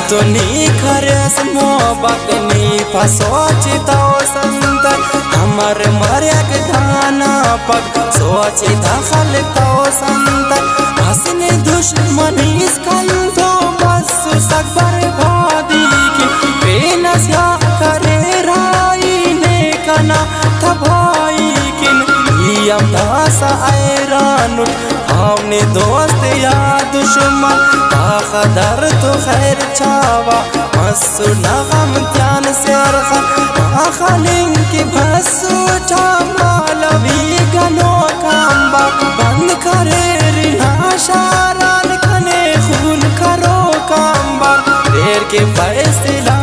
تو نی خرس محبت نی پسوچتا سنت ہمر مرک دھانا پک سوچتا خلتا سنت حسن دشمنی سکندو بس سک بربادی کی بے نسیا کرے رائی نیکنا تبائی کن یم داسا ایران آمنے دوست یا دشمن آخدر تو خیر چاوا مسو نغم تیان سرخا آخلین کی بسو چامالوی گنو کامبا بند کرے رہا شاران کھنے خون کرو کامبا دیر کے فیصلہ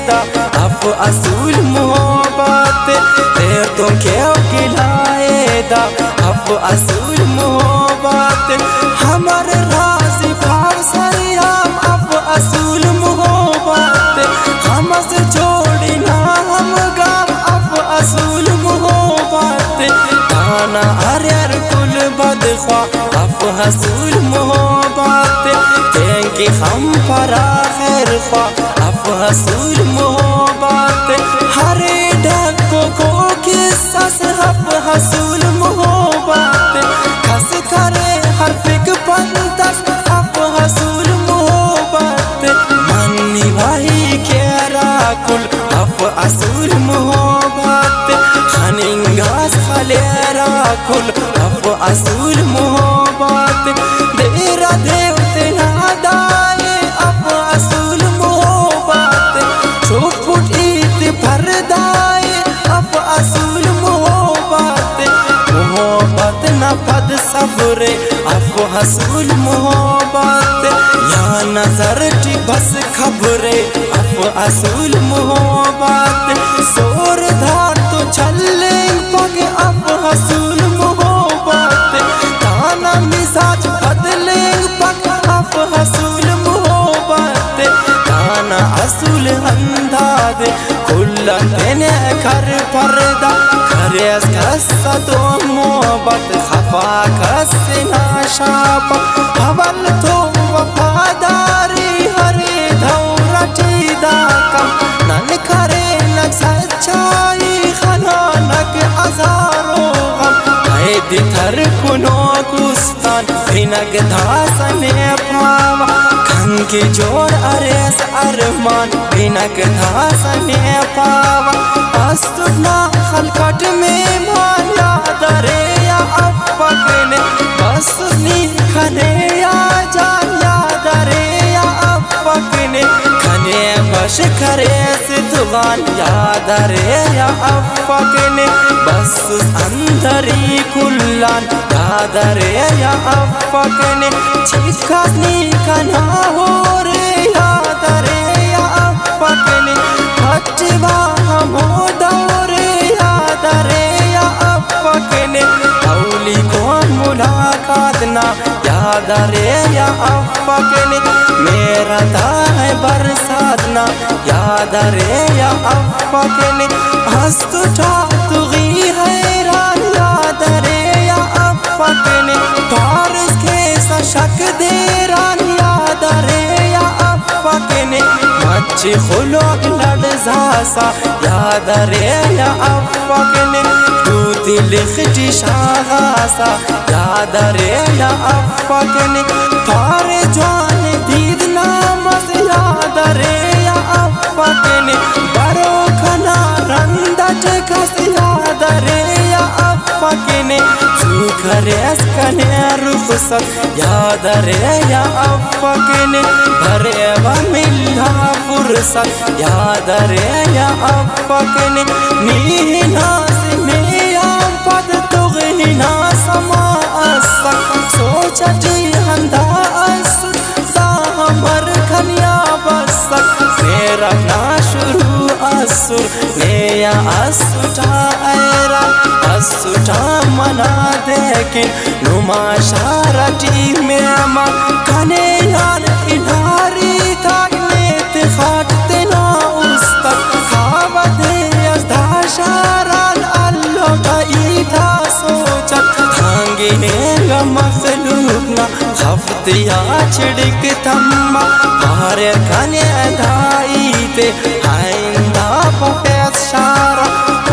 دا اف اصول محبت دیر تو کیوں گلائے دا اف اصول محبت ہمار راضی بھاو سریام اف اصول محبت ہم سے جوڑنا ہم گام اف اصول محبت تانا اریر کل بدخواہ اف اصول محبت تینکی ہم پر آخر خواہ اف اصول محبت ہر ڈھکو کو قصہ سے اف اصول محبت کس کرے ہر فک پندس اف اصول محبت منی بھائی کیرا کل اف اصول محبت خننگاس خلیرا کل اف اصول محبت دیرا دیوت نادائے اف اصول محبت چھوپٹ ایت پردائے اف اصول محبت محبت نہ پد صبر اف اصول محبت یا نظر ٹی بس خبر اف اصول محبت سور دھار تو چھلیں پگ اف اصول محبت تانا مزاج بدلیں پگ اف اصول محبت تانا اصول انداد کلن دینے کر پردہ کریس کسا تو محبت خفا کس ناشاپ حول تو وفاداری ہری دھورا چیدہ کم نن کرے نک سچائی خنانک ازارو غم قید تھر کنو کستان بھینک دھاسنے پاوا کھنکی جوڑ اریس ارمان بھینک دھاسنے پاوا استنا خلقت میں مان یاد ریا افقنے بس نی کھنے یا جان یاد ریا افقنے کھنے بش کرے ستغان یاد ریا افقنے بس اندری کلان یاد ریا افقنے چھکانی کھنا ہو رے یاد ریا افقنے ہٹوا ہمو دورے یاد ریا افقنے اولی کو ملاقات نہ یاد ریا افقنے میرا تا ہے برسات نہ یاد ریا افقنے ہست اٹھا تو غی حیران یاد ریا افقنے پارس کے سا شک دے چی خلوک لڑزاسا یاد ریا افقنی دوتی لختی شاغاسا یاد ریا افقنی پار جوان دید نامس یاد ریا افقنی برو کنا رندت کس یاد ریا افقنی سوکھریس کنے رخصت یاد ریا افقنی بھرے وملہ فرصت یاد ریا افقنی نیہ ناس میام پد تغینا سما اسک سوچا جی ہندہ اسک دا ہمر کھنیا بسک میرا نا شروع اسر نیا اسٹا ایرا اسٹا منا دیکن نما شارٹی میما کھنے یار انہاری تاگنیت خاٹتنا استک خواب دے ازدہ شاران اللہ دائیتا سوچک تھانگینے گا مخلوقنا خفتیا چھڑک تھما پارے کھنے دائیتے آئندہ پفیس شارا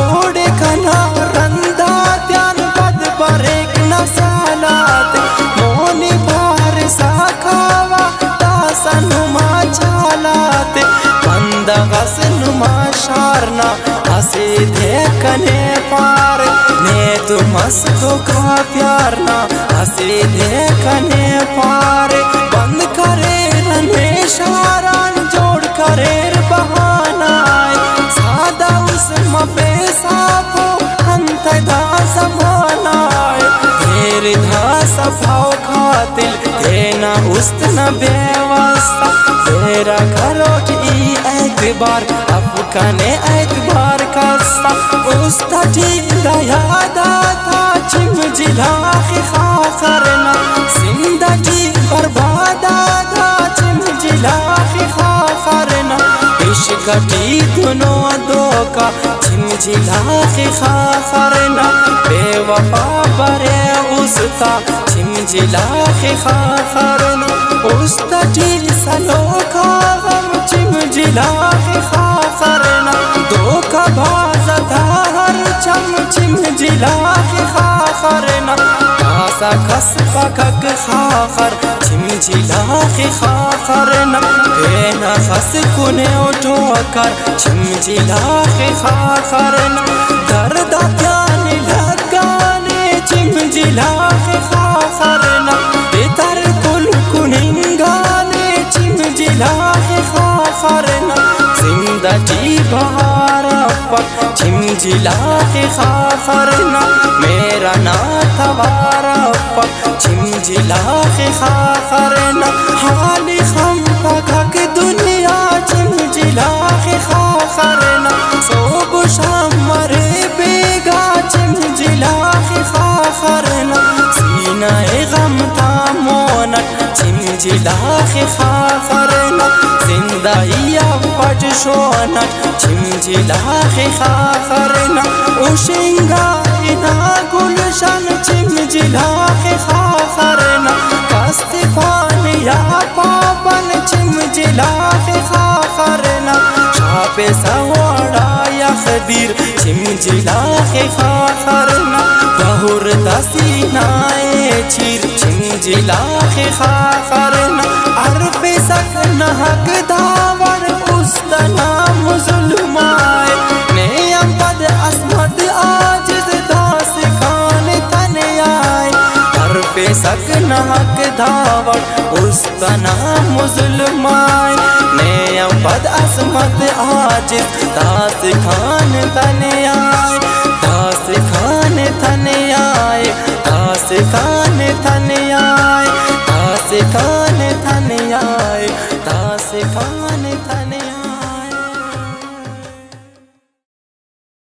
اوڑے کھنا رندہ تیان بد بریک نسالات مونی بار ساکھاوا داسا نما چالات بند غس نما شارنا ہسی دیکھنے پار نیت مسکو کا پیارنا ہسی دیکھنے پار بند کرے رنے شاران جوڑ کرے بہانائے سادہ اس مفیسا کو ہنت دا زمانائے تیرے دا سبھاؤ قاتل دینا استنا بے واسطہ تیرا گھروٹ ای اعتبار افکانے اعتبار کستا استا جیدہ یادا تھا چم جلاخی خاخرنا زندہ جی بربادا تھا چم جلاخی خاخرنا عشقٹی دنوں دوکا چم جلاخی خاخرنا بے وفا برے استا چم جلاخی خاخرنا استا جی سلوکا غم چم جلاخی خاخرنا دوکا بازتا ہر چم چم جلاخی خاخرنا کاسا کس پکک خاخر چم جلاخی خاخرنا پینا خس کنے اٹھو کر چم جلاخی خاخرنا دردہ پیانی لگانے چم جلاخی خاخرنا بیتر کل کننگانے چم جلاخی خاخرنا زندہ جی بہارا پک چم جلاخی خاخرنا میرا ناتوارا پک چم جلاخی خاخرنا حالی خم پکک دنیا چم جلاخی خاخرنا صوب شام مرے بیگا چم جلاخی خاخرنا سینہ غم تامونک چم جلاخی خاخرنا زندہیا پٹ شونک چم جلاخی خاخرنا اوشنگا اینا گلشن چم جلاخی خاخرنا کستی پانیا پاپن چم جلاخی خاخرنا شاپ سوڑا یا خدیر چم جلاخی خاخرنا گہر دسینائے چیر چم جلاخی خاخرنا عرف سکن حق داور استنا مظلمائے نیم پد اسمت آجز داس خان تنے آئے عرف سکن حق داور استنا مظلمائے نیم پد اسمت آجز داس خان تنے آئے داس خان تنے آئے داس خان تنے